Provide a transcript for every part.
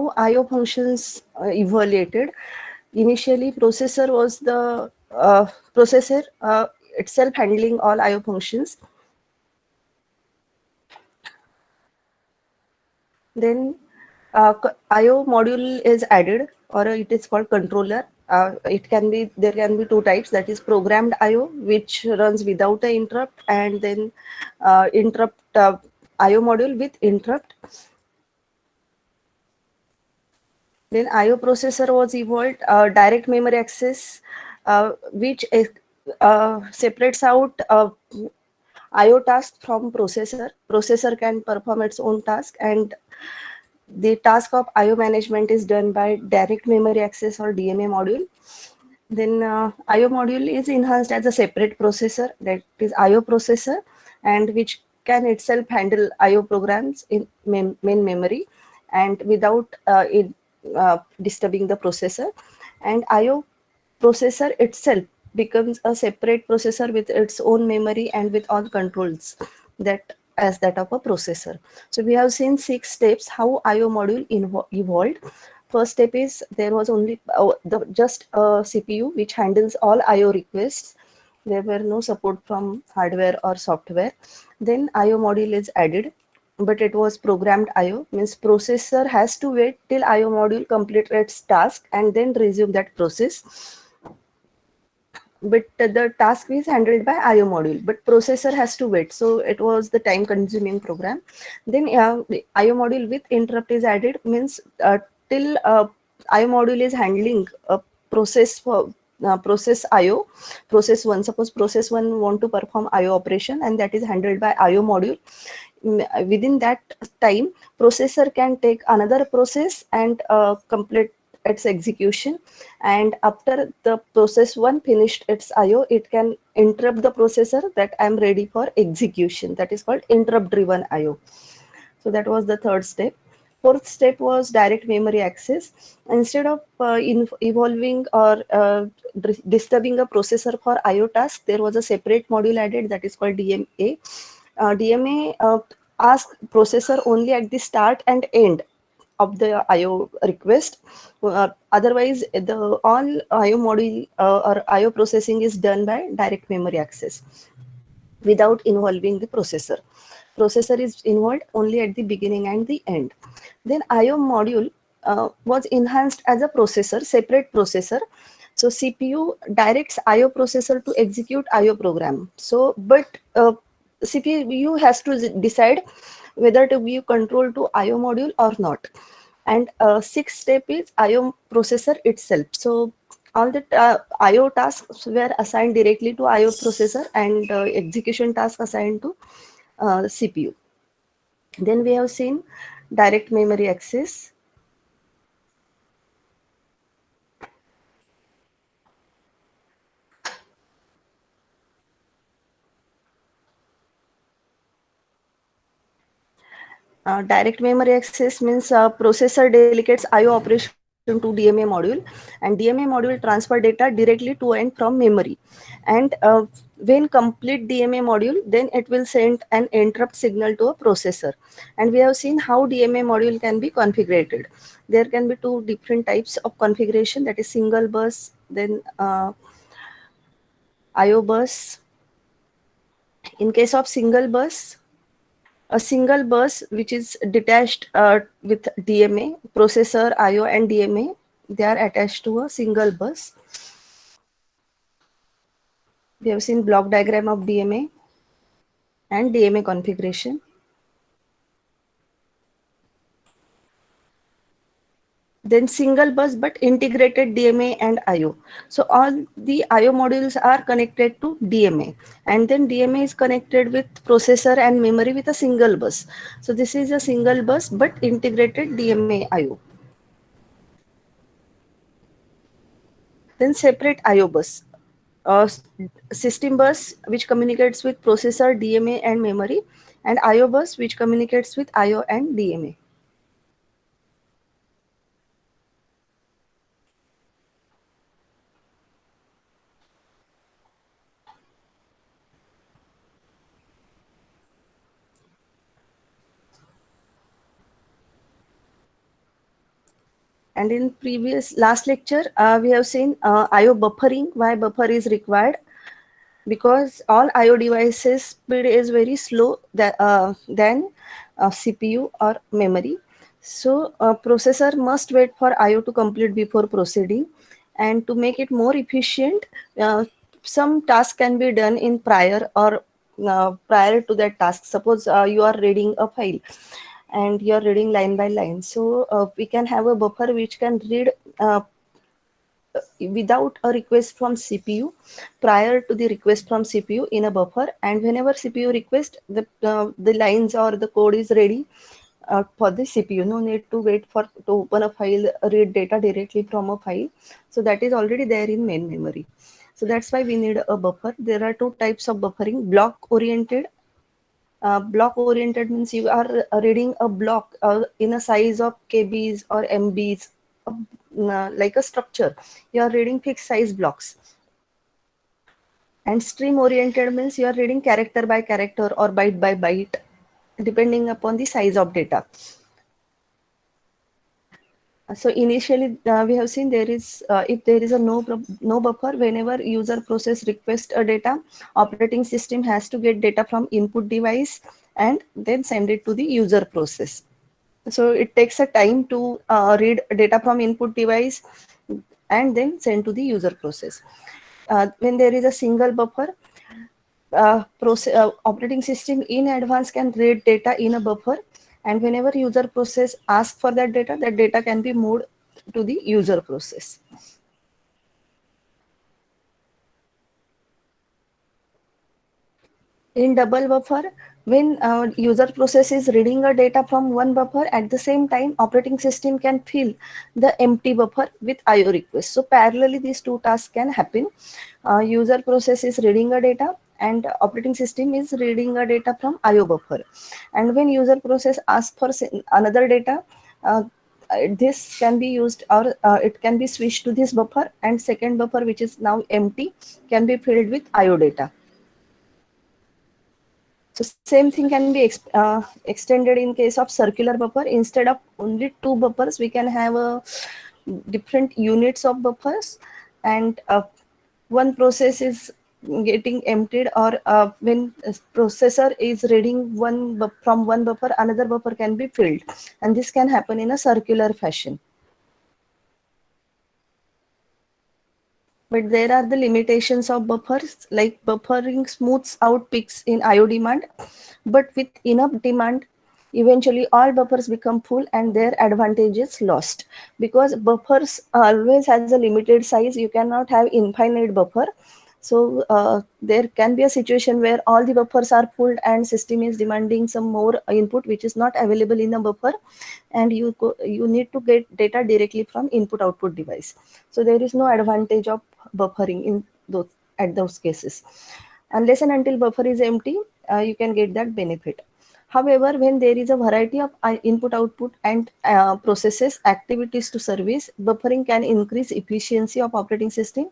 how I/O functions evaluated. Initially, processor was the processor itself handling all I/O functions. Then I/O module is added, or it is called controller. There can be two types, that is programmed I/O, which runs without an interrupt, and then interrupt I/O module with interrupt. Then I/O processor was evolved, direct memory access, which separates out I/O task from processor. Processor can perform its own task, and the task of I/O management is done by direct memory access or DMA module. Then I/O module is enhanced as a separate processor, that is I/O processor, and which can itself handle I/O programs in main memory and without disturbing the processor. And I/O processor itself becomes a separate processor with its own memory and with all controls that of a processor. So we have seen 6 steps how I/O module evolved. First step is there was only just a CPU which handles all I/O requests. There were no support from hardware or software. Then I/O module is added, but it was programmed I/O, means processor has to wait till I/O module complete its task and then resume that process. But the task is handled by I/O module, but processor has to wait. So it was the time consuming program. Then the I/O module with interrupt is added, means till I/O module is handling a process for process I/O, process 1. Suppose process 1 want to perform I/O operation, and that is handled by I/O module. Within that time, processor can take another process and complete its execution, and after the process 1 finished its IO, it can interrupt the processor that I'm ready for execution. That is called interrupt driven IO. So that was the third step. Fourth step was direct memory access. Instead of evolving or disturbing a processor for IO task, there was a separate module added, that is called DMA. DMA asks processor only at the start and end of the IO request. Otherwise, the all IO module or IO processing is done by direct memory access without involving the processor. Processor is involved only at the beginning and the end. Then IO module was enhanced as a processor, separate processor. So CPU directs IO processor to execute IO program. So, but CPU has to decide whether to give control to IO module or not. And sixth step is IO processor itself. So all the IO tasks were assigned directly to IO processor, and execution task assigned to CPU. Then we have seen direct memory access. Direct memory access means processor delegates IO operation to DMA module, and DMA module transfer data directly to and from memory. And when complete DMA module, then it will send an interrupt signal to a processor. And we have seen how DMA module can be configured. There can be two different types of configuration, that is single bus, then IO bus. In case of single bus, a single bus which is detached with DMA, processor, IO and DMA, they are attached to a single bus. We have seen block diagram of DMA and DMA configuration. Then single bus but integrated DMA and IO. So all the IO modules are connected to DMA, and then DMA is connected with processor and memory with a single bus. So this is a single bus but integrated DMA IO. Then separate IO bus. Uh, System bus which communicates with processor, DMA and memory, and IO bus which communicates with IO and DMA. And in previous last lecture, we have seen IO buffering, why buffer is required, because all IO devices speed is very slow than CPU or memory. So processor must wait for IO to complete before proceeding. And to make it more efficient, uh, some tasks can be done in prior to that task. Suppose you are reading a file and you are reading line by line. So we can have a buffer which can read without a request from CPU prior to the request from CPU in a buffer, and whenever CPU request, the lines or the code is ready for the CPU. No need to wait for to open a file, read data directly from a file. So that is already there in main memory. So that's why we need a buffer. There are two types of buffering: block oriented. Block oriented means you are reading a block in a size of KBs or MBs, like a structure. You are reading fixed size blocks. And stream oriented means you are reading character by character or byte by byte, depending upon the size of data. So initially we have seen there is if there is a no buffer, whenever user process request a data, operating system has to get data from input device and then send it to the user process. So it takes a time to read data from input device and then send to the user process. When there is a single buffer, operating system in advance can read data in a buffer, and whenever user process asks for that data can be moved to the user process. In double buffer, when user process is reading a data from one buffer, at the same time operating system can fill the empty buffer with IO requests. So parallelly these two tasks can happen. User process is reading a data and operating system is reading a data from IO buffer. And when user process asks for another data, this can be used, or it can be switched to this buffer, and second buffer, which is now empty, can be filled with IO data. So same thing can be extended in case of circular buffer. Instead of only two buffers, we can have different units of buffers, and one process is getting emptied, or when a processor is reading from one buffer, another buffer can be filled, and this can happen in a circular fashion. But there are the limitations of buffers, like buffering smooths out peaks in IO demand, but with enough demand, eventually all buffers become full and their advantage is lost. Because buffers always has a limited size, you cannot have infinite buffer. So there can be a situation where all the buffers are full and system is demanding some more input which is not available in a buffer, and you need to get data directly from input output device. So there is no advantage of buffering in those at those cases. Unless and until buffer is empty, you can get that benefit. However, when there is a variety of input output and processes activities to service, buffering can increase efficiency of operating system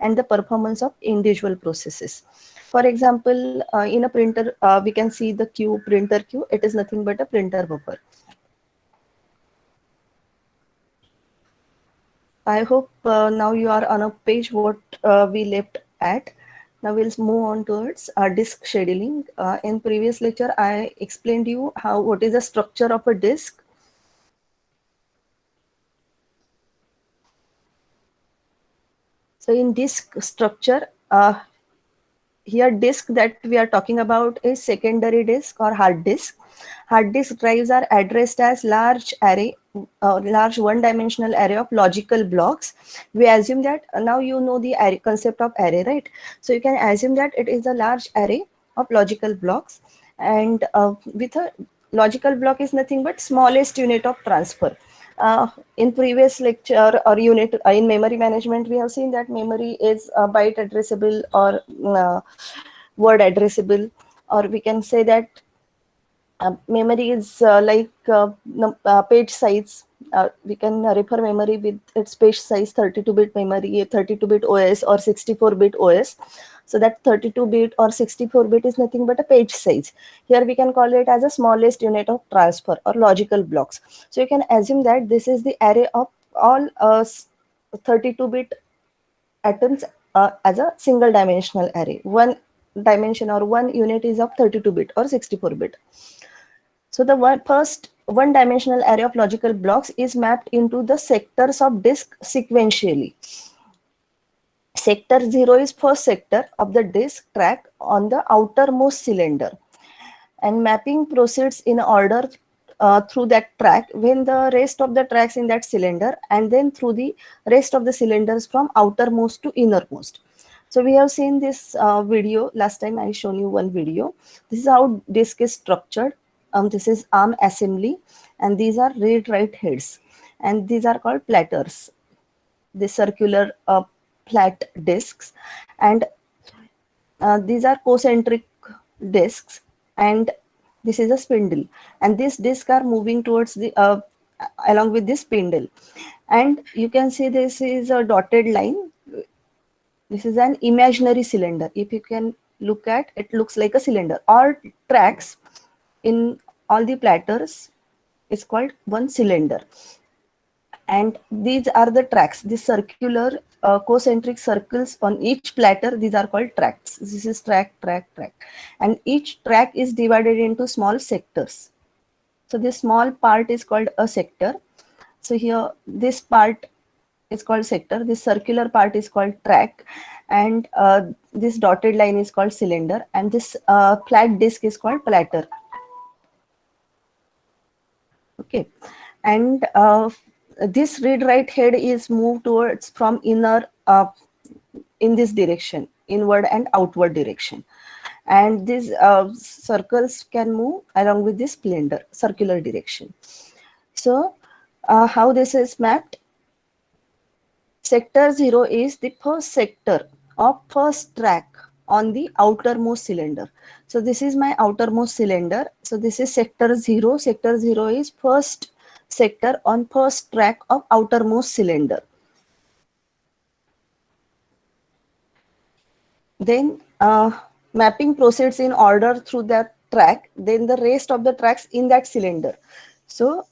and the performance of individual processes. For example, in a printer, we can see the printer queue. It is nothing but a printer buffer. I hope now you are on a page what we left at. Now we'll move on towards disk scheduling. In previous lecture, I explained you what is the structure of a disk. So in disk structure, here disk that we are talking about is secondary disk or hard disk. Hard disk drives are addressed as large large one-dimensional array of logical blocks. We assume that now you know the array, concept of array, right? So you can assume that it is a large array of logical blocks, and with a logical block is nothing but smallest unit of transfer. In previous lecture or unit in memory management, we have seen that memory is byte addressable or word addressable, or we can say that memory is like page size. We can refer memory with its page size: 32-bit memory, 32-bit OS, or 64-bit OS. So that 32-bit or 64-bit is nothing but a page size. Here we can call it as a smallest unit of transfer or logical blocks. So you can assume that this is the array of all 32-bit atoms as a single dimensional array. One dimension or one unit is of 32-bit or 64-bit. So the first one-dimensional array of logical blocks is mapped into the sectors of disk sequentially. Sector 0 is first sector of the disk track on the outermost cylinder, and mapping proceeds in order through that track when the rest of the tracks in that cylinder, and then through the rest of the cylinders from outermost to innermost. So we have seen this video last time. I shown you one video. This is how disk is structured. This is ARM assembly, and these are read-write heads, and these are called platters. The circular flat disks, and these are concentric disks, and this is a spindle, and these disks are moving towards the along with this spindle, and you can see this is a dotted line. This is an imaginary cylinder. If you can look at it, looks like a cylinder. All tracks in all the platters is called one cylinder, and these are the tracks. The circular concentric circles on each platter, these are called tracks. This is track, and each track is divided into small sectors. So this small part is called a sector. So here this part is called sector, this circular part is called track, and this dotted line is called cylinder, and this flat disk is called platter. Okay, and this read-write head is moved towards from inner in this direction, inward and outward direction, and these circles can move along with this cylinder circular direction. So how this is mapped? Sector 0 is the first sector of first track on the outermost cylinder. So this is my outermost cylinder. So this is sector 0. Sector 0 is first sector on first track of outermost cylinder. Then mapping proceeds in order through that track, then the rest of the tracks in that cylinder. So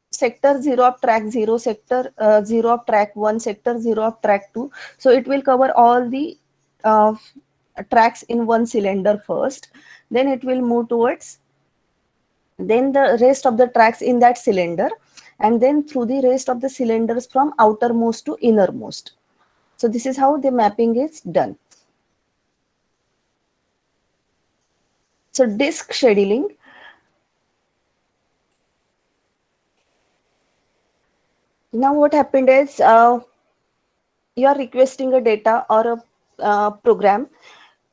sector 0 of track 0, sector 0 of track 1, sector 0 of track 2. So it will cover all the tracks in one cylinder first, then it will move towards then the rest of the tracks in that cylinder, and then through the rest of the cylinders from outermost to innermost. So this is how the mapping is done. So disk scheduling. Now what happened is you are requesting a data or a program,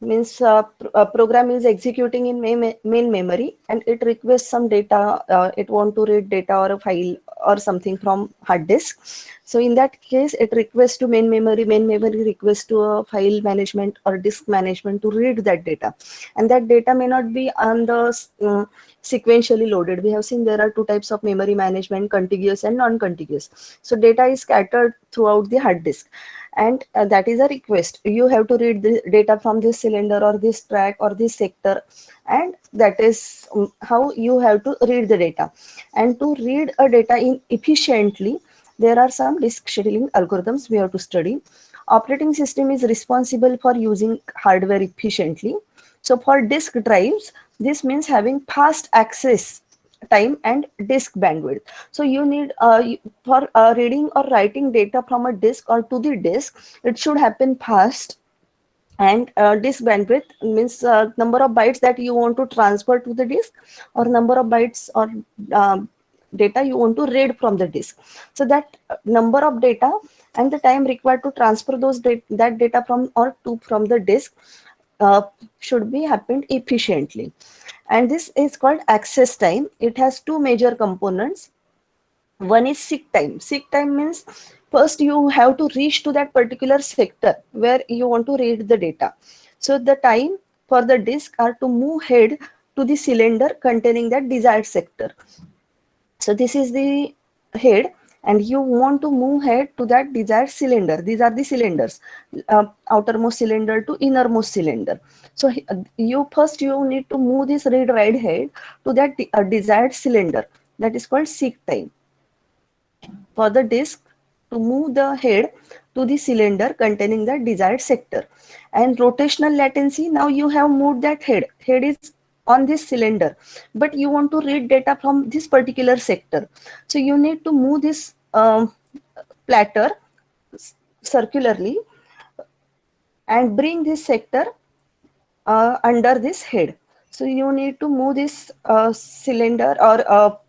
means a program is executing in main memory, and it requests some data. It want to read data or a file or something from hard disk. So in that case, it requests to main memory requests to a file management or disk management to read that data, and that data may not be on the sequentially loaded. We have seen there are two types of memory management, contiguous and non-contiguous. So data is scattered throughout the hard disk, and that is a request. You have to read the data from this cylinder or this track or this sector, and that is how you have to read the data. And to read a data in efficiently, there are some disk scheduling algorithms we have to study. Operating system is responsible for using hardware efficiently. So for disk drives, this means having fast access time and disk bandwidth. So you need for reading or writing data from a disk or to the disk, it should happen fast. And disk bandwidth means number of bytes that you want to transfer to the disk, or number of bytes or data you want to read from the disk. So that number of data and the time required to transfer that data from or to from the disk should be happened efficiently. And this is called access time. It has two major components. One is seek time. Seek time means first you have to reach to that particular sector where you want to read the data. So the time for the disk are to move head to the cylinder containing that desired sector. So this is the head, and you want to move head to that desired cylinder. These are the cylinders, outermost cylinder to innermost cylinder. So you need to move this read-write head to that desired cylinder. That is called seek time. For the disk, to move the head to the cylinder containing the desired sector. And rotational latency, now you have moved that head. Head is on this cylinder, but you want to read data from this particular sector. So you need to move this platter circularly and bring this sector under this head. So you need to move this cylinder or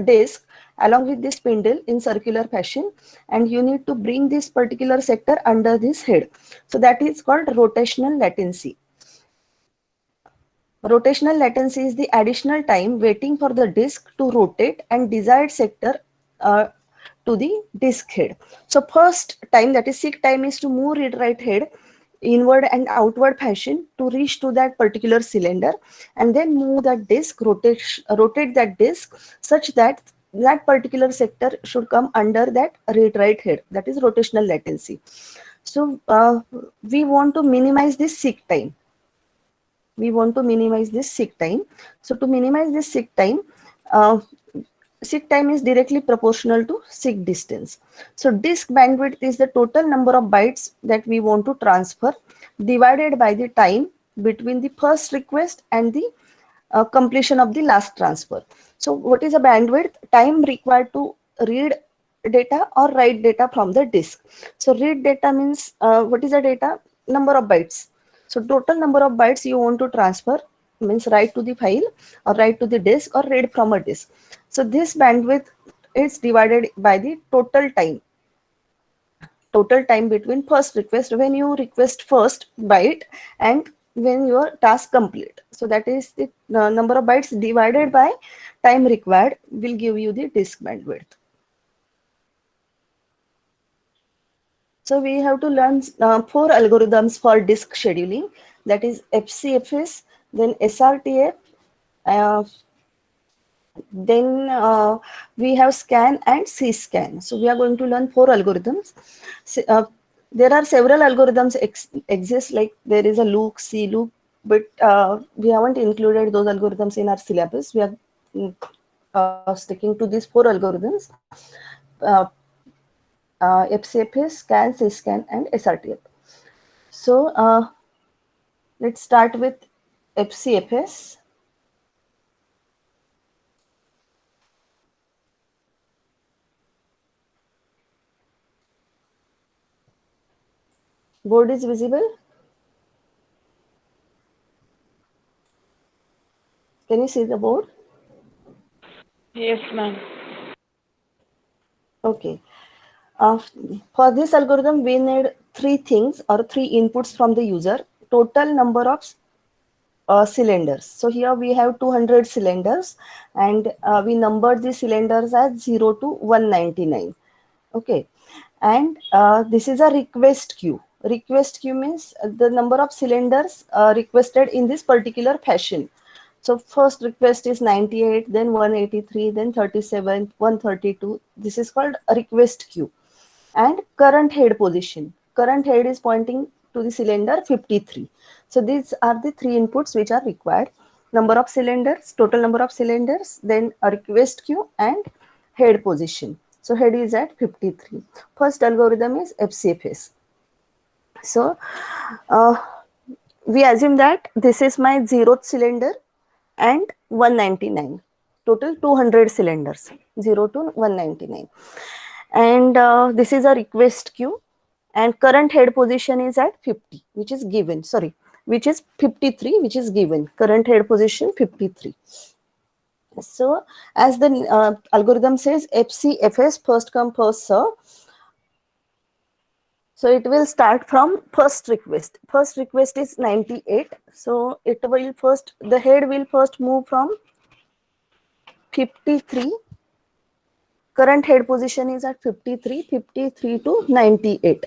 disc along with this spindle in circular fashion, and you need to bring this particular sector under this head. So that is called rotational latency. Rotational latency is the additional time waiting for the disk to rotate and desired sector uh, to the disk head. So first time, that is seek time, is to move read write head inward and outward fashion to reach to that particular cylinder, and then move that disk, rotate that disk such that that particular sector should come under that read write head. That is rotational latency. So we want to minimize this seek time. We want to minimize this seek time. So to minimize this uh, seek time is directly proportional to seek distance. So disk bandwidth is the total number of bytes that we want to transfer divided by the time between the first request and the completion of the last transfer. So what is a bandwidth? Time required to read data or write data from the disk. So read data means what is the data? Number of bytes. So total number of bytes you want to transfer means write to the file or write to the disk or read from a disk. So this bandwidth is divided by the total time between first request, when you request first byte, and when your task complete. So that is the number of bytes divided by time required will give you the disk bandwidth. So we have to learn 4 algorithms for disk scheduling, that is FCFS, then SRTF, uh, then we have scan and cscan. So we are going to learn 4 algorithms. There are several algorithms exist, like there is a loop, C loop, but we haven't included those algorithms in our syllabus. We are sticking to these 4 algorithms. Uh, FCFS, scan, cscan, and SRTF. So let's start with FCFS. Board is visible? Can you see the board? Yes, ma'am. Okay. For this algorithm, we need 3 things or 3 inputs from the user. Total number of cylinders. So here we have 200 cylinders, and we numbered the cylinders as 0 to 199. Okay. And this is a request queue. Request queue means the number of cylinders requested in this particular fashion. So first request is 98, then 183, then 37, 132. This is called a request queue. And current head position. Current head is pointing to the cylinder 53. So these are the 3 inputs which are required. Number of cylinders, total number of cylinders, then a request queue and head position. So head is at 53. First algorithm is FCFS. So we assume that this is my 0th cylinder and 199. Total 200 cylinders, 0 to 199. And this is a request queue, and current head position is at 50, which is given, sorry, which is 53, which is given. Current head position 53. So as the algorithm says, FCFS, first come first serve. So it will start from first request. First request is 98. So it will first, the head will first move from 53. Current head position is at 53, 53 to 98.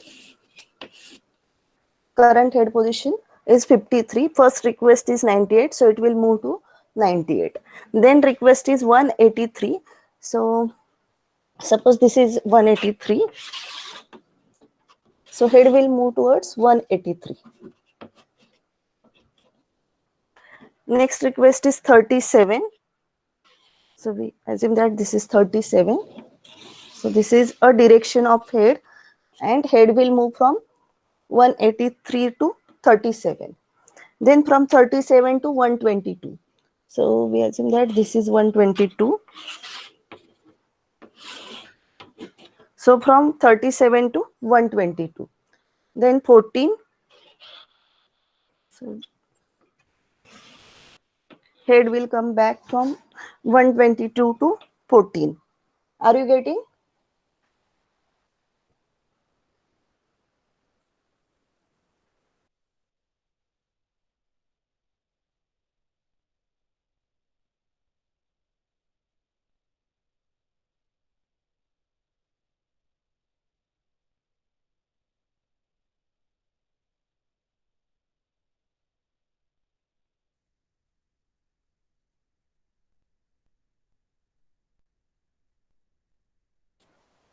Current head position is 53. First request is 98. So it will move to 98. Then request is 183. So suppose this is 183. So head will move towards 183. Next request is 37. So we assume that this is 37. So this is a direction of head, and head will move from 183 to 37. Then from 37 to 122. So we assume that this is 122. So from 37 to 122. Then 14. So head will come back from 122 to 14. Are you getting?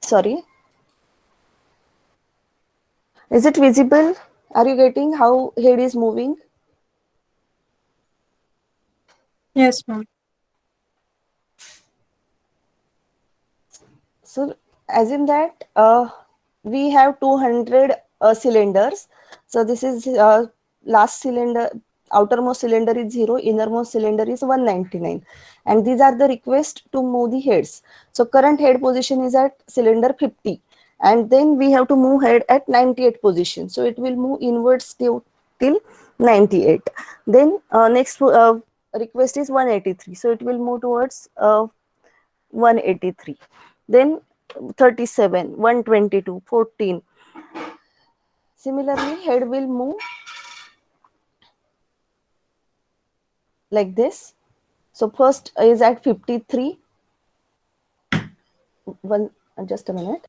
Sorry. Is it visible? Are you getting how head is moving? Yes, ma'am. So assume that we have 200 cylinders. So this is last cylinder, outermost cylinder is 0, innermost cylinder is 199. And these are the request to move the heads. So current head position is at cylinder 50. And then we have to move head at 98 position. So it will move inwards till 98. Then next request is 183. So it will move towards 183. Then 37, 122, 14. Similarly, head will move like this. So first is at 53. Just a minute.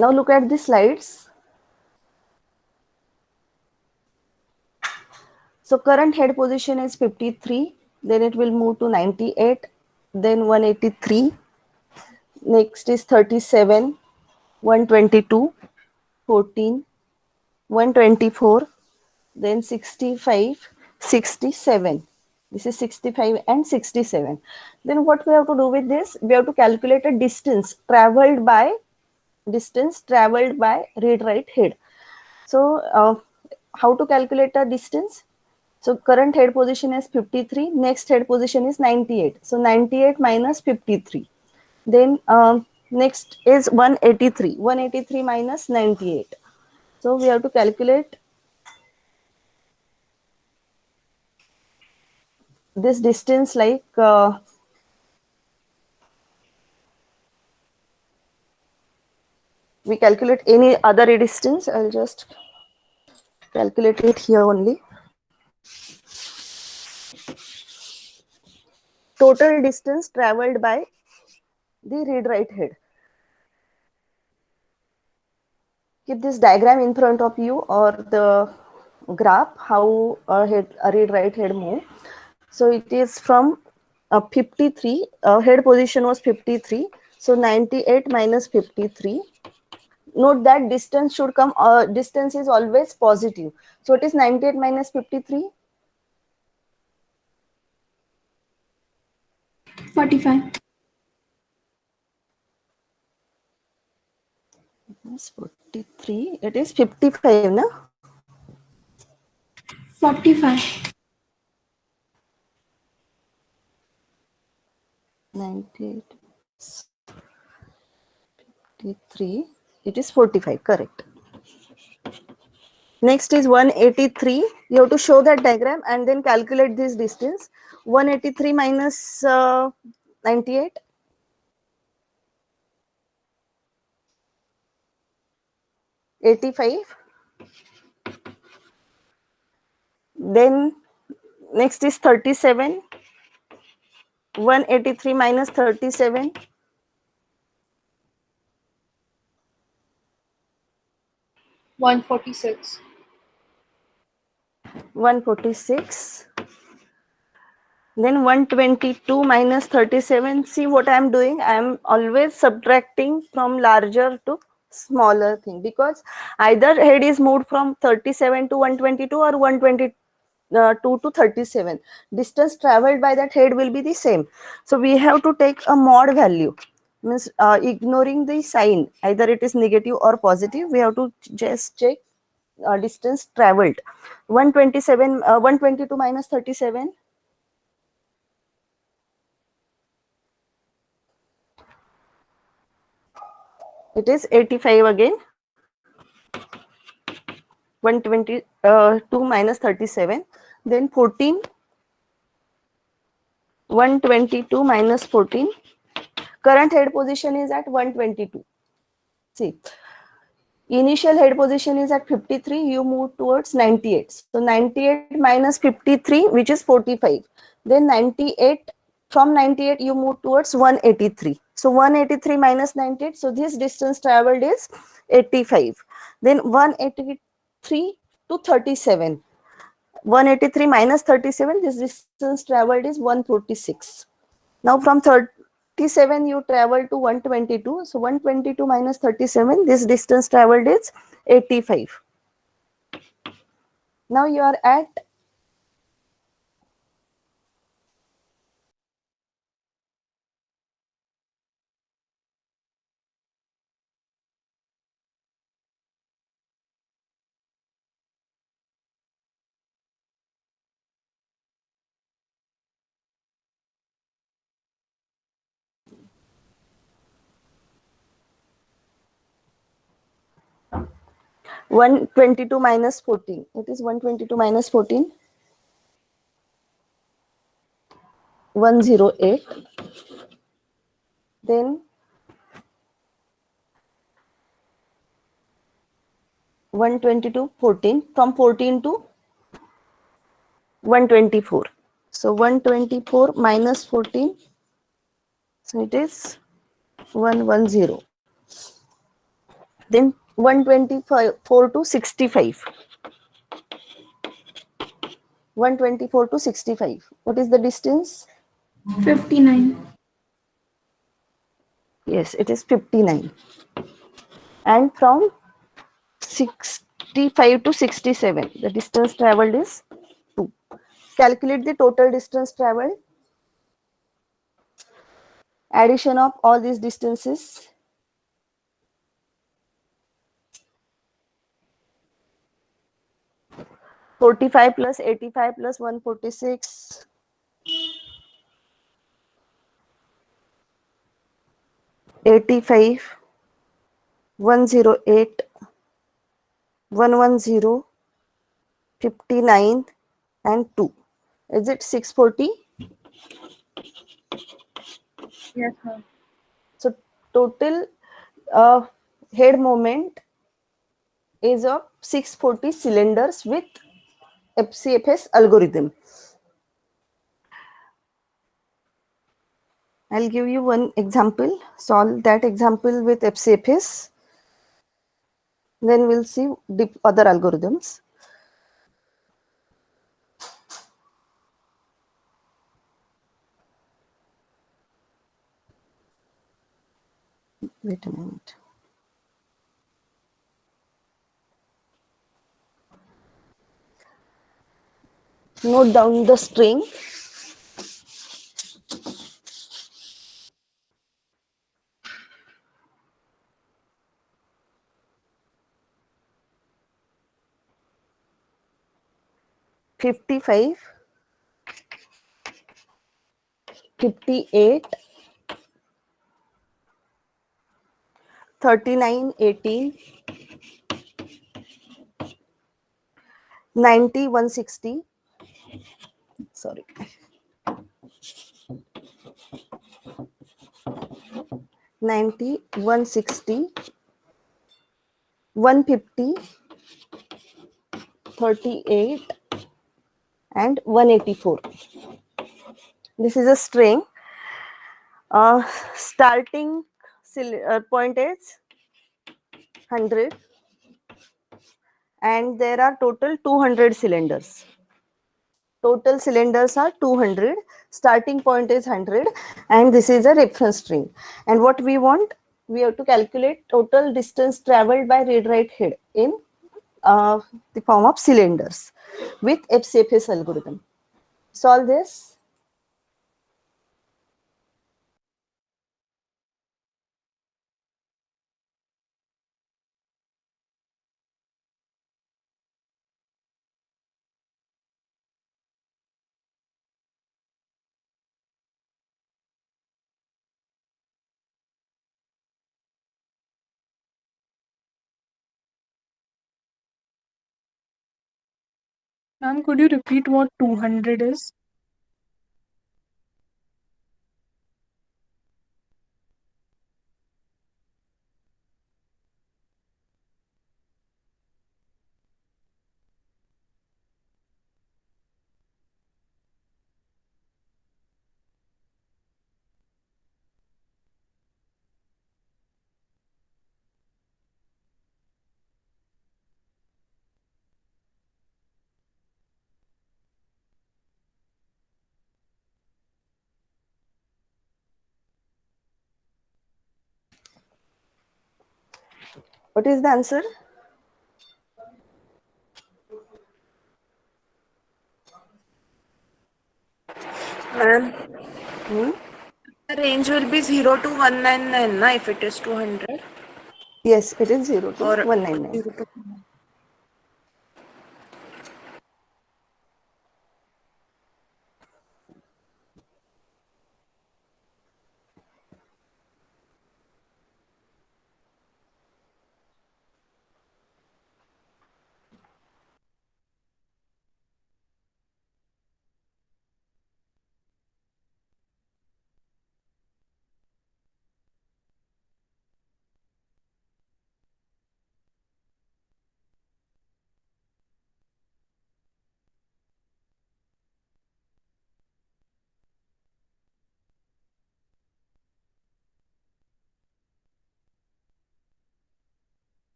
Now look at the slides. So current head position is 53. Then it will move to 98. Then 183. Next is 37, 122, 14, 124. Then 65, 67. This is 65 and 67. Then what we have to do with this? We have to calculate a distance traveled by read write head. So how to calculate a distance? So current head position is 53. Next head position is 98. So 98 minus 53. Then next is 183. 183 minus 98. So we have to calculate this distance like we calculate any other distance. I'll just calculate it here only. Total distance traveled by the read write head. Keep this diagram in front of you or the graph how a read write head move. So it is from 53, head position was 53. So 98 minus 53. Note that distance should come, distance is always positive. So it is 98 minus 53. 45. Minus 43. It is 55, na? 45. 98. 53. It is 45. Correct. Next is 183. You have to show that diagram and then calculate this distance. 183 minus 98. 85. Then next is 37. 183 minus 37. 146. 146. Then 122 minus 37. See what I am doing? I am always subtracting from larger to smaller thing, because either head is moved from 37 to 122 or 122 to 37. Distance traveled by that head will be the same. So we have to take a mod value. Means ignoring the sign, either it is negative or positive, we have to just check distance traveled. 122 minus 37. It is 85 again. 122 minus 37. Then 14. 122 minus 14. Current head position is at 122. See, initial head position is at 53. You move towards 98. So 98 minus 53, which is 45. Then 98. From 98, you move towards 183. So 183 minus 98. So this distance traveled is 85. Then 183 to 37. 183 minus 37, this distance traveled is 146. Now from 37 you travel to 122. So 122 minus 37, this distance traveled is 85. Now you are at 122 minus 14. It is 122 minus 14. 108. Then 122, 14. From 14 to 124. So 124 minus 14. So it is 110. Then 124 to 65. 124 to 65. What is the distance? 59. Yes, it is 59. And from 65 to 67, the distance traveled is 2. Calculate the total distance traveled. Addition of all these distances. 45 plus 85 plus 146. 85, 108, 110, 59 and 2. Is it 640? Yes, ma'am. So total head moment is of 640 cylinders with FCFS algorithm. I'll give you one example. Solve that example with FCFS. Then we'll see the other algorithms. Wait a minute. Note down the string. $55, 58, 39, 18, 90, 160. Sorry. 90, 160, 150, 38, and 184. This is a string. Uh, Starting point is 100, and there are total 200 cylinders. Total cylinders are 200, starting point is 100, and this is a reference string. And what we want, we have to calculate total distance traveled by read write head in the form of cylinders with FCFS algorithm. Solve this. Ma'am, could you repeat what 200 is? What is the answer? Ma'am, Hmm? the range will be 0 to 199, na, if it is 200, Yes, it is 0 to or 199. 0 to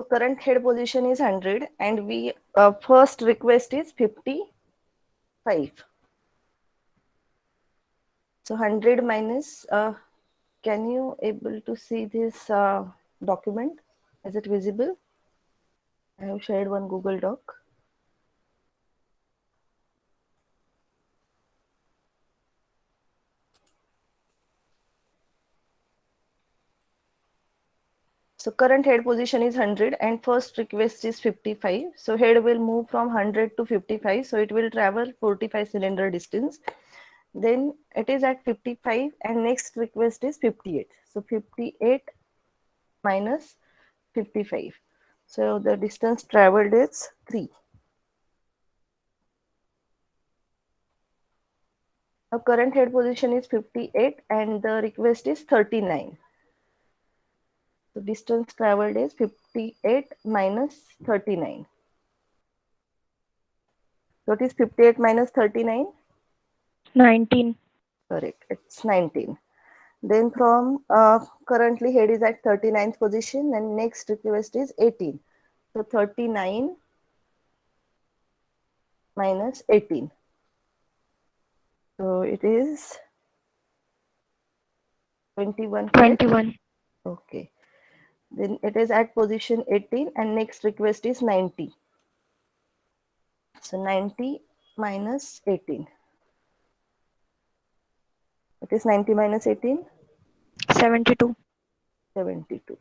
current head position is 100 and we first request is 55. So 100 minus, can you able to see this document? Is it visible? I have shared one Google Doc. So current head position is 100 and first request is 55. So head will move from 100 to 55. So it will travel 45 cylinder distance. Then it is at 55 and next request is 58. So 58 minus 55. So the distance traveled is 3. Now current head position is 58 and the request is 39. So distance traveled is 58 minus 39. So it is 58 minus 39. 19. Correct. It's 19. Then from currently head is at 39th position and next request is 18. So 39 minus 18. So it is 21. correct? 21. Okay. Then it is at position 18 and next request is 90. So 90 minus 18. It is 90 minus 18. 72. 72.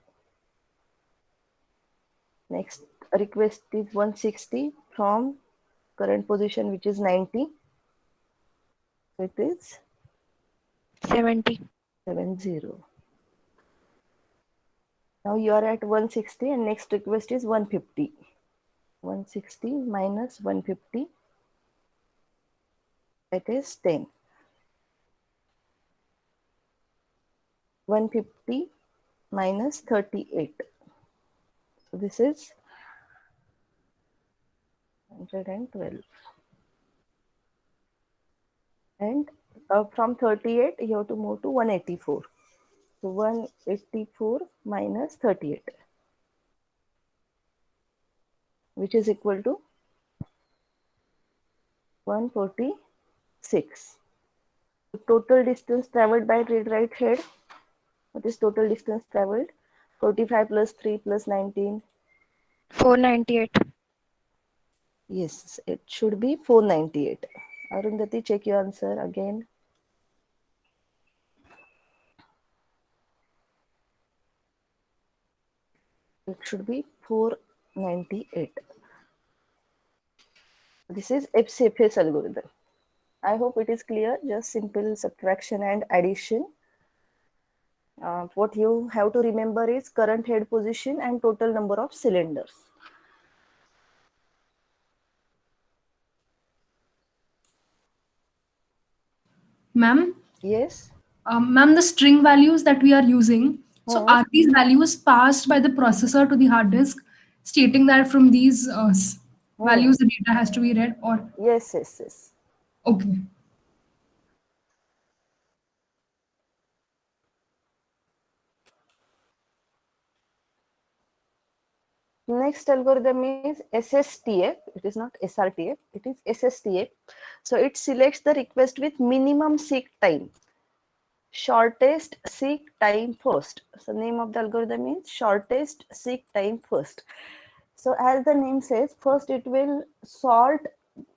Next request is 160 from current position, which is 90. So it is 70. 70. Now you are at 160 and next request is 150. 160 minus 150. That is 10. 150 minus 38. So this is 112. And from 38, you have to move to 184. So 184 minus 38, which is equal to 146. The total distance traveled by right head. What is total distance traveled? 45 plus 3 plus 19. 498. Yes, it should be 498. Arundhati, check your answer again. It should be 498. This is FCFS algorithm. I hope it is clear. Just simple subtraction and addition. What you have to remember is current head position and total number of cylinders. Ma'am, Yes. ma'am, the string values that we are using, so are these values passed by the processor to the hard disk, stating that from these values the data has to be read, or Yes, yes, yes. okay. Next algorithm is SSTF. It is not SRTF. It is SSTF. So it selects the request with minimum seek time. Shortest seek time first. So name of the algorithm is shortest seek time first. So as the name says, first it will sort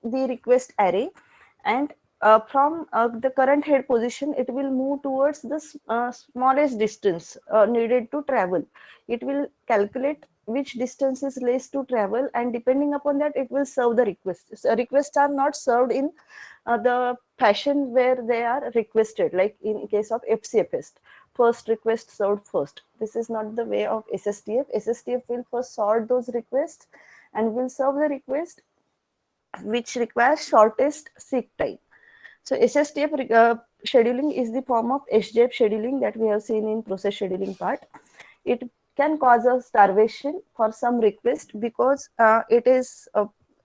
the request array and from the current head position, it will move towards the smallest distance needed to travel. It will calculate which distance is less to travel and depending upon that, it will serve the request. So requests are not served in the fashion where they are requested, like in case of FCFS. First request served first. This is not the way of SSTF. SSTF will first sort those requests and will serve the request which requires shortest seek time. So SSTF scheduling is the form of SJF scheduling that we have seen in process scheduling part. It can cause a starvation for some request because it is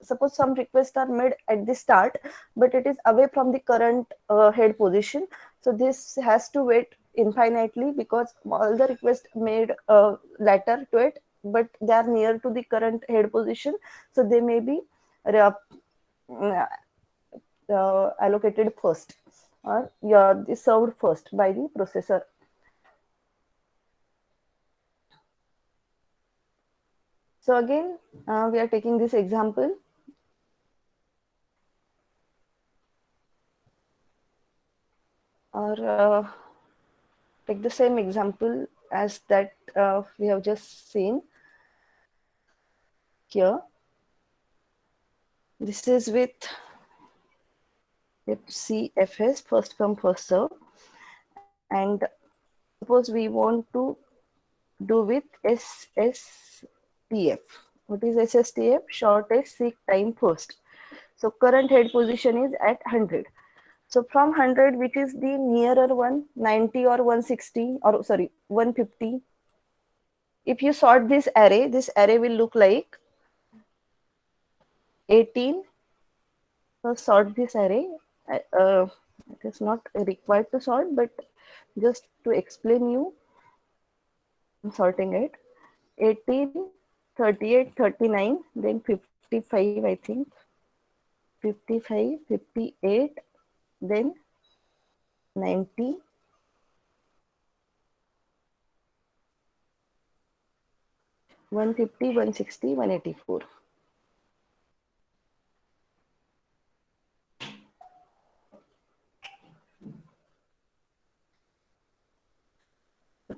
suppose some requests are made at the start, but it is away from the current head position. So this has to wait infinitely because all the requests made later to it but they are near to the current head position, so they may be allocated first, or served first by the processor. So again, we are taking this example. Or take the same example as that we have just seen here. This is with CFS, first come first serve, and suppose we want to do with SSTF. What is SSTF? Shortest seek time first. So current head position is at 100. So from 100, which is the nearer one, 90 or 160, or sorry, 150. If you sort this array will look like 18. So sort this array. It is not required to sort, but just to explain you, I'm sorting it. 18, 38, 39, then 55, I think. 55, 58, then 90, 150, 160, 184.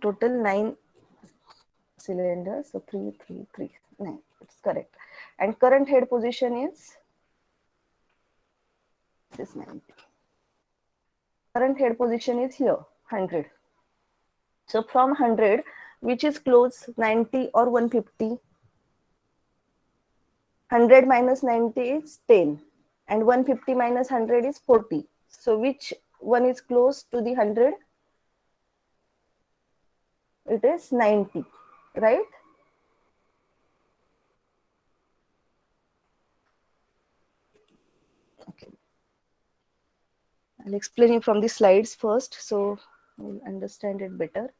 Total 9 cylinders, so 3, 3, 3, 9. It's correct. And current head position is this 90. Current head position is here, 100. So from 100, which is close, 90 or 150? 100 minus 90 is 10, and 150 minus 100 is 40. So which one is close to the 100? It is 90, right? Okay. I'll explain you from the slides first, so you'll understand it better.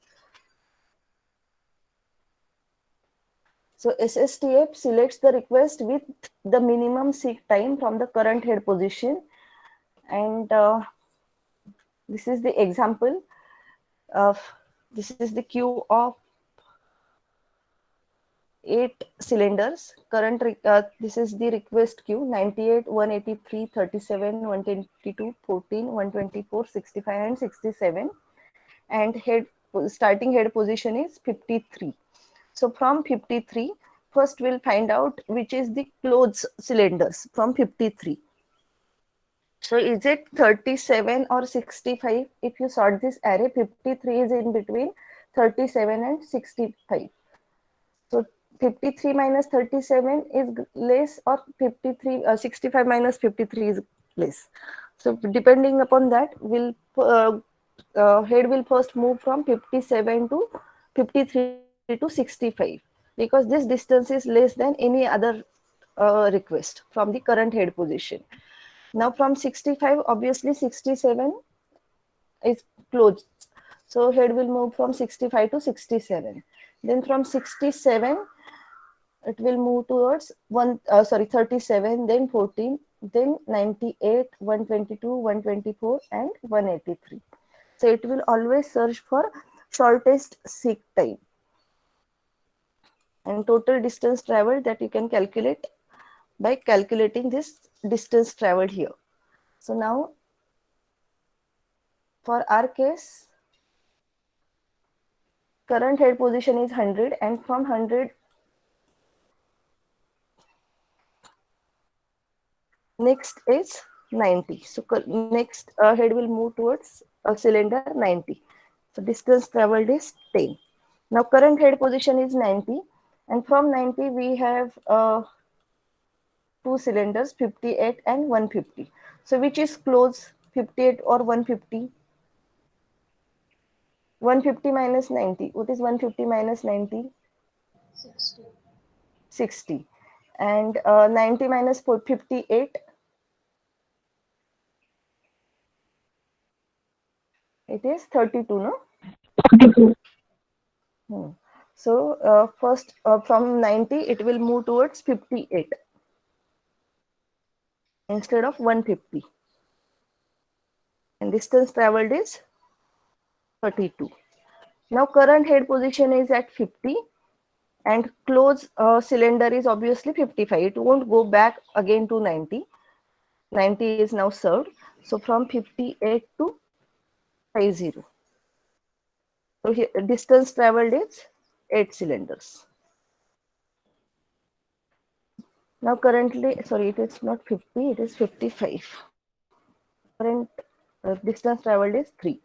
So SSTF selects the request with the minimum seek time from the current head position, and this is the example of, this is the queue of 8 cylinders. This is the request queue: 98, 183, 37, 122, 14, 124, 65, and 67. And starting head position is 53. So from 53, first we'll find out which is the close cylinders from 53. So is it 37 or 65? If you sort this array, 53 is in between 37 and 65. So 53 minus 37 is less, or 65 minus 53 is less. So depending upon that, head will first move from 57 to 53 to 65, because this distance is less than any other request from the current head position. Now from 65, obviously 67 is closed. So head will move from 65 to 67. Then from 67, it will move towards 37, then 14, then 98, 122, 124, and 183. So it will always search for shortest seek time. And total distance traveled, that you can calculate by calculating this distance traveled here. So now for our case, current head position is 100, and from 100, next is 90. So next head will move towards cylinder 90. So distance traveled is 10. Now current head position is 90, and from 90 we have 2 cylinders, 58 and 150. So which is close, 58 or 150? 150 minus 90. What is 150 minus 90? 60. 60. And 90 minus 58? It is 32, no? 32. So first from 90, it will move towards 58 instead of 150. And distance traveled is 32. Now current head position is at 50 and close cylinder is obviously 55. It won't go back again to 90. 90 is now served. So from 58 to 50. So here, distance traveled is 8 cylinders. Now currently, sorry, it is not 50, it is 55. Current distance traveled is 3.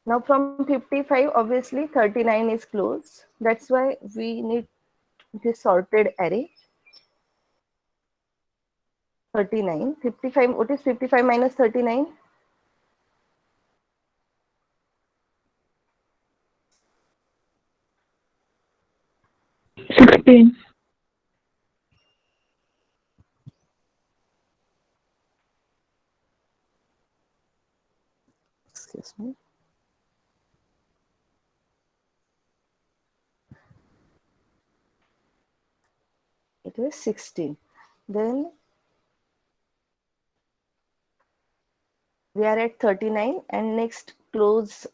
Now from 55, obviously 39 is close. That's why we need this sorted array. 39, 55, what is 55 minus 39? 16. Excuse me. It is 16. Then we are at 39 and next close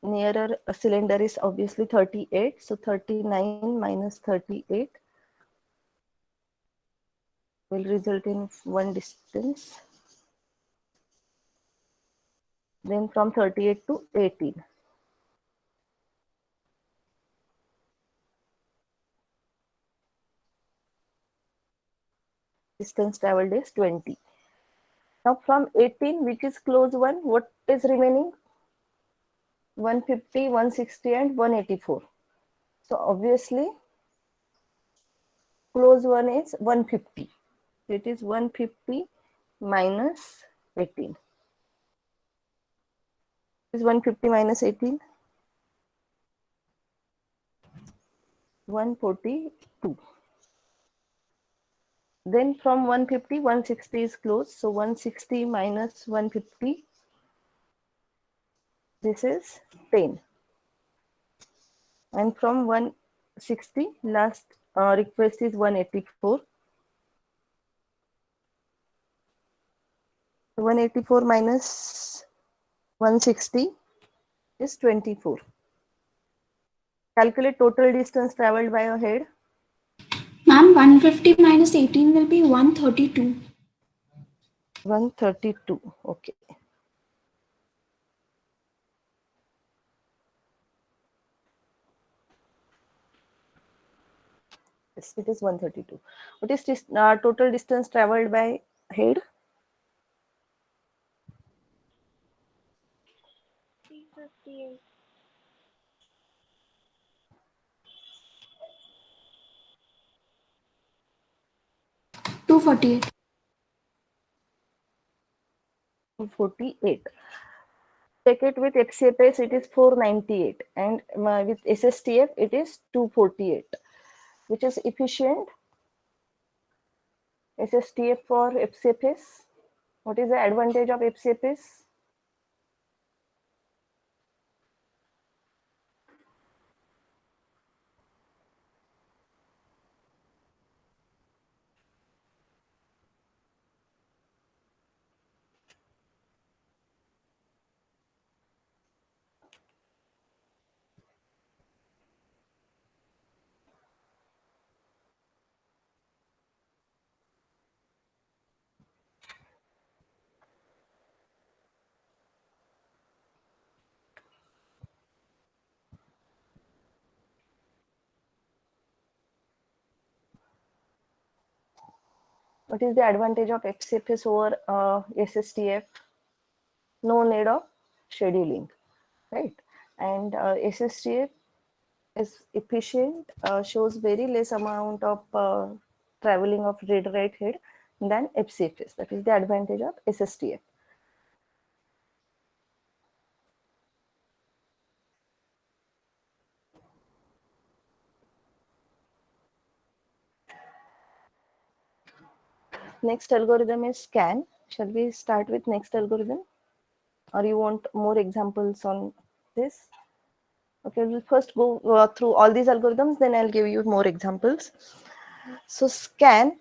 nearer a cylinder is obviously 38. So 39 minus 38 will result in one distance. Then from 38 to 18. Distance traveled is 20. Now from 18, which is close one, what is remaining? 150, 160 and 184. So obviously close one is 150. It is 150 minus 18. Is 150 minus 18? 142. Then from 150, 160 is close. So 160 minus 150, this is 10. And from 160, last request is 184. 184 minus 160 is 24. Calculate total distance traveled by a head. Ma'am, 150 minus 18 will be 132. 132. Okay. Yes, it is 132. What is this total distance traveled by head? 358. 248. 48. Check it with FCFS, it is 498. And with SSTF, it is 248. Which is efficient? SSTF for FCFS. What is the advantage of FCFS? What is the advantage of FCFS over SSTF? No need of scheduling, right? And SSTF is efficient, shows very less amount of traveling of read-write head than FCFS. That is the advantage of SSTF. Next algorithm is scan. Shall we start with next algorithm? Or you want more examples on this? Okay, we'll first go through all these algorithms, then I'll give you more examples. So scan.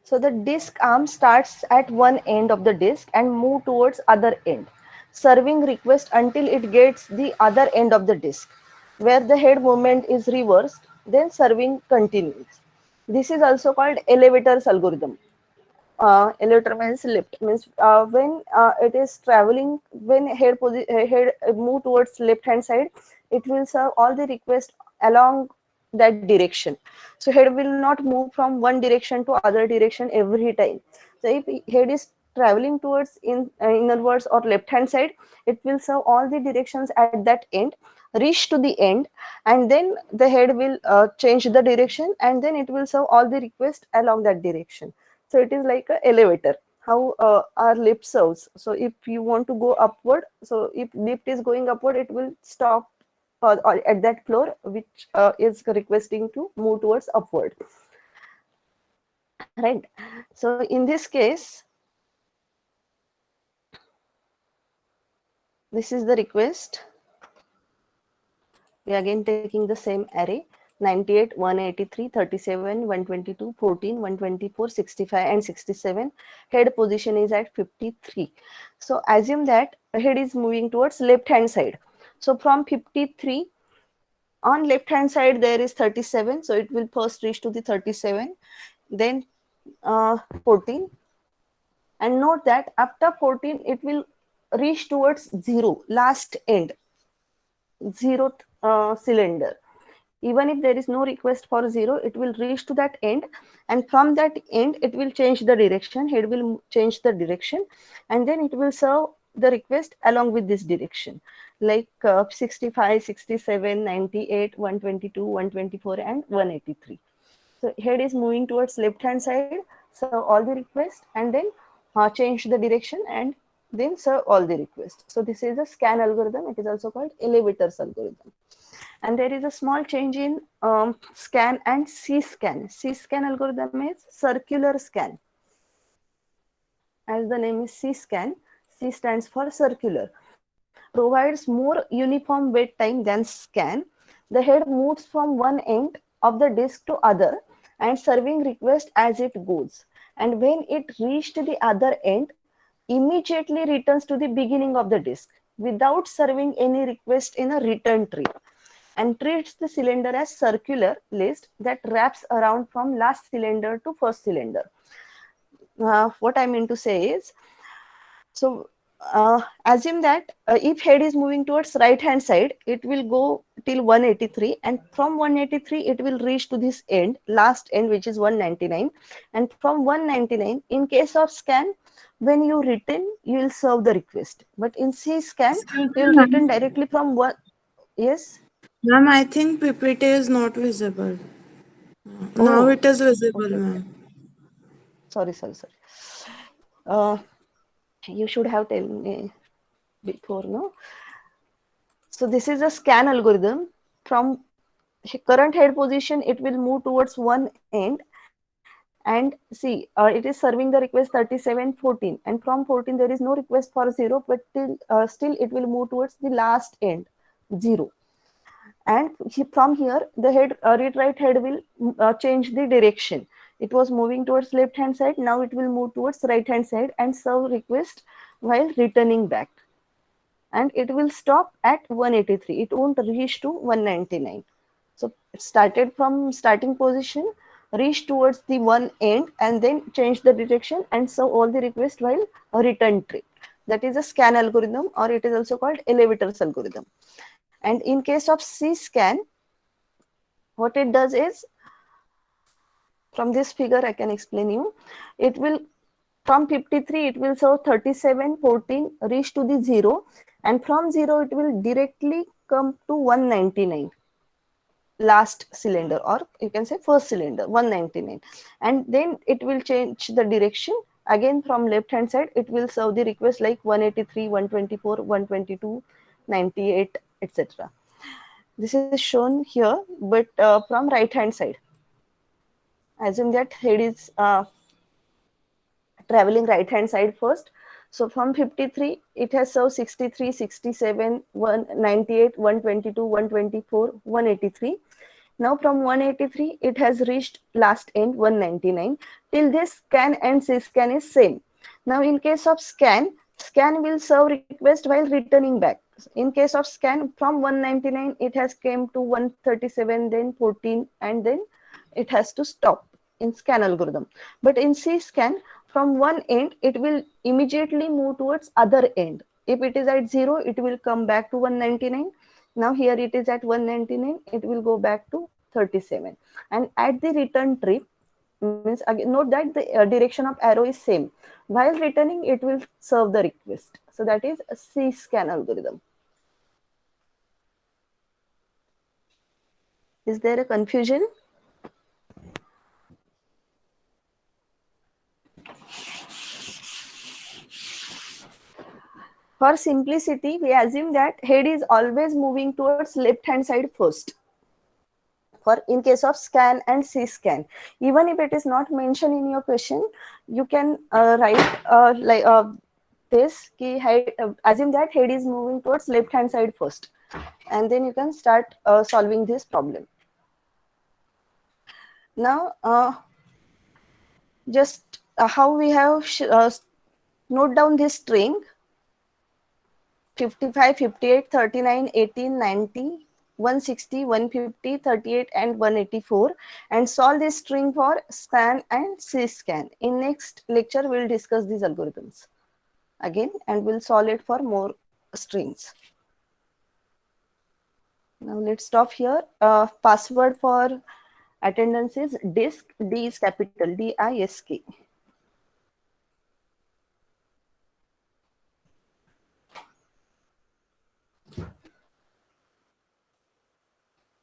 So the disk arm starts at one end of the disk and move towards other end, serving request until it gets the other end of the disk, where the head movement is reversed, then serving continues. This is also called elevator's algorithm. Elevator means lift, means when it is traveling, when head move towards left hand side, it will serve all the request along that direction. So head will not move from one direction to other direction every time. So if head is traveling towards innerwards or left hand side, it will serve all the directions at that end, reach to the end, and then the head will change the direction, and then it will serve all the request along that direction. So it is like an elevator, how our lift serves. So if you want to go upward, so if lift is going upward, it will stop at that floor which is requesting to move towards upward. Right. So in this case, this is the request. We are again taking the same array: 98, 183, 37, 122, 14, 124, 65, and 67. Head position is at 53. So assume that head is moving towards left hand side. So from 53, on left hand side there is 37. So it will first reach to the 37, then 14. And note that after 14, it will reach towards 0, last end, 0th cylinder. Even if there is no request for 0, it will reach to that end, and from that end it will change the direction. Head will change the direction, and then it will serve the request along with this direction, like 65, 67, 98, 122, 124, and 183. So head is moving towards left hand side, serve all the requests, and then change the direction, and then serve all the requests. So this is a scan algorithm. It is also called elevator's algorithm. And there is a small change in scan and C-scan. C-scan algorithm is circular scan. As the name is C-scan, C stands for circular. Provides more uniform wait time than scan. The head moves from one end of the disk to other and serving request as it goes. And when it reached the other end, immediately returns to the beginning of the disk without serving any request in a return tree, and treats the cylinder as circular list that wraps around from last cylinder to first cylinder. What I mean to say is, so assume that if head is moving towards right hand side, it will go till 183, and from 183 it will reach to this end, last end, which is 199, and from 199, in case of scan, when you return, you will serve the request, but in C scan, you will return directly from one. Yes. Ma'am, I think PPT is not visible. Now Oh, it is visible, okay, okay. ma'am. Sorry. You should have told me before, no? So this is a scan algorithm. From current head position, it will move towards one end, and see, it is serving the request 37, 14, and from 14 there is no request for 0, but still it will move towards the last end, 0. And from here the head read write head will change the direction. It was moving towards left hand side, now it will move towards right hand side and serve request while returning back, and it will stop at 183. It won't reach to 199. So it started from starting position, reach towards the one end, and then change the direction and serve all the request while a return trip. That is a scan algorithm, or it is also called elevator's algorithm. And in case of C-scan, what it does is, from this figure I can explain you, it will from 53 it will serve 37, 14, reach to the 0, and from 0 it will directly come to 199, last cylinder, or you can say first cylinder, 199, and then it will change the direction again. From left hand side it will serve the request like 183, 124, 122, 98, etc. This is shown here, but from right hand side. Assume that head is traveling right hand side first. So from 53, it has served 63, 67, 198, 122, 124, 183. Now from 183, it has reached last end 199. Till this scan and scan is same. Now in case of scan will serve request while returning back. In case of scan, from 199, it has came to 137, then 14, and then it has to stop in scan algorithm. But in scan, from one end, it will immediately move towards other end. If it is at 0, it will come back to 199. Now here it is at 199, it will go back to 37. And at the return trip, means again, note that the direction of arrow is same. While returning, it will serve the request. So that is a scan algorithm. Is there a confusion? For simplicity, we assume that head is always moving towards left hand side first. For in case of scan and scan, even if it is not mentioned in your question, you can write like this key head, assume that head is moving towards left hand side first, and then you can start solving this problem. Now just how we have note down this string 55, 58, 39, 18, 90, 160, 150, 38, and 184, and solve this string for scan and scan. In next lecture, we'll discuss these algorithms again, and we'll solve it for more strings. Now let's stop here. Password for attendance is DISK. D is capital, DISK.